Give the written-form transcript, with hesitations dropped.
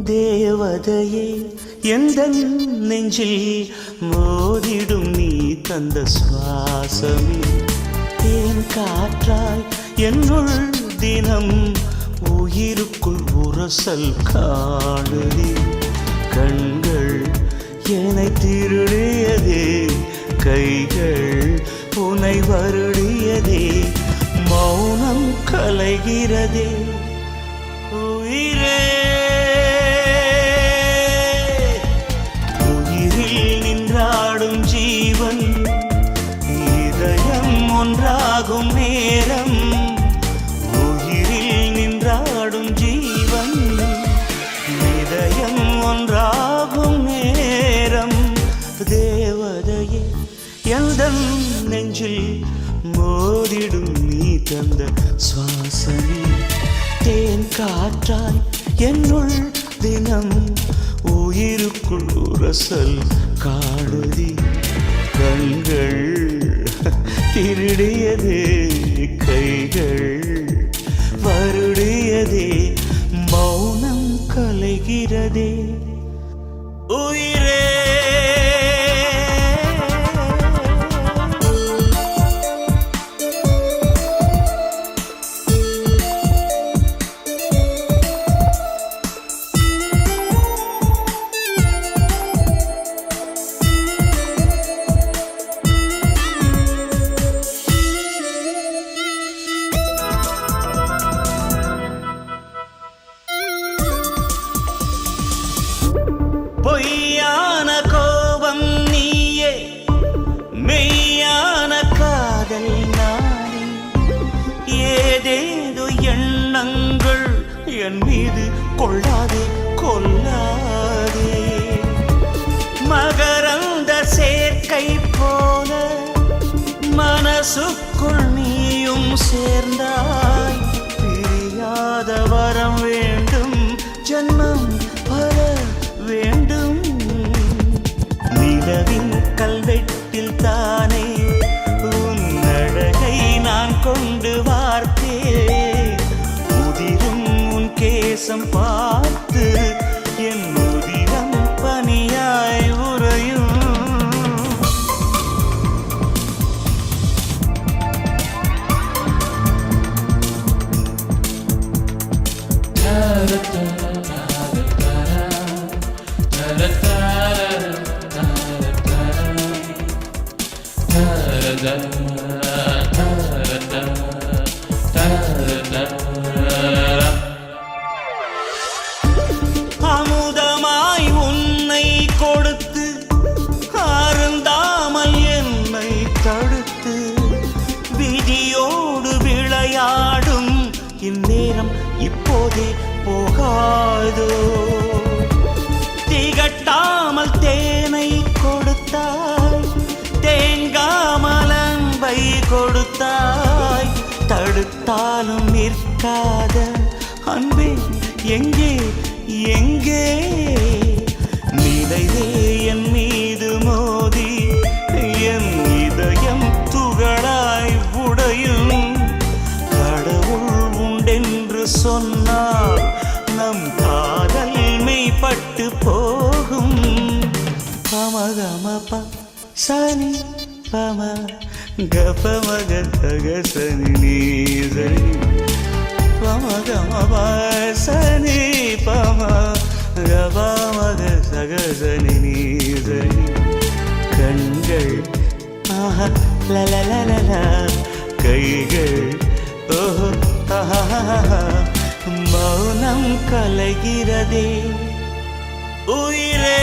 தேவதையே எந்தன் நெஞ்சில் மோதிடும் நீ தந்த சுவாசமே தேன் காற்றாய் என்னுள் தினம் உயிருக்குள் உரசல் காணுதே கண்கள் என்னை திருடியதே கைகள் உனை வருடியதே மௌனம் கலைகிறதே உயிரே ஜீவன் இதயம் ஒன்றாகும் நேரம் உயிரில் நின்றாடும் ஜீவன் இதயம் ஒன்றாகும் நேரம் தேவதையே எந்தன் நெஞ்சில் மோதிடும் நீ தந்த சுவாசமே தேன் காற்றாய் என்னுள் தினம் உயிருக்குள் உரசல் காடுதி கண்கள் திருடியதே கைகள் வருடியதே மௌனம் கலைகிறதே உயிரே பொய்யான கோபம் நீயே மெய்யான காதல் நானே ஏதேதோ எண்ணங்கள் என் மீது கொள்ளாதே கொல்லாதே மகரந்த சேர்க்கை போல மனசுக்குள் நீயும் சேர்ந்தாய் பிரியாத வரம் வேண்டும் ஜன்மம் பல வேண்டும் நிலவின் கல்வெட்டில் தானே உன் அழகை நான் கொண்டு வார்த்தேன் முதிரும் உன் கேசம் பார்த்து என் முதிரம் பனியாய் உறையும் அமுதமாய் உன்னை கொடுத்து அருந்தாமல் என்னை தடுத்து விதியோடு விளையாடும் இந்நேரம் இப்போதே போகாதோ திகட்டாமல் தேனை கொடுத்தாய் தேங்காமல் அன்பை கொடுத்தாய் தடுத்தாலும் நிற்காத அன்பே எங்கே எங்கே நிலைவே என் மீது மோதி என் இதயம் துகளாய் உடையும் கடவுள் உண்டென்று சொன்னால் நம் காதல் மெய்ப்பட்டு போகும் பமகமப சனி பம கபமக சகசனி நீசனி பமகமப சனி பம கபமக சகசனி நீசனி கண்கள் ஆஹா லலலலல கைகள் ஓஹோ ஆஹா மௌனம் கலைகிறதே உயிரே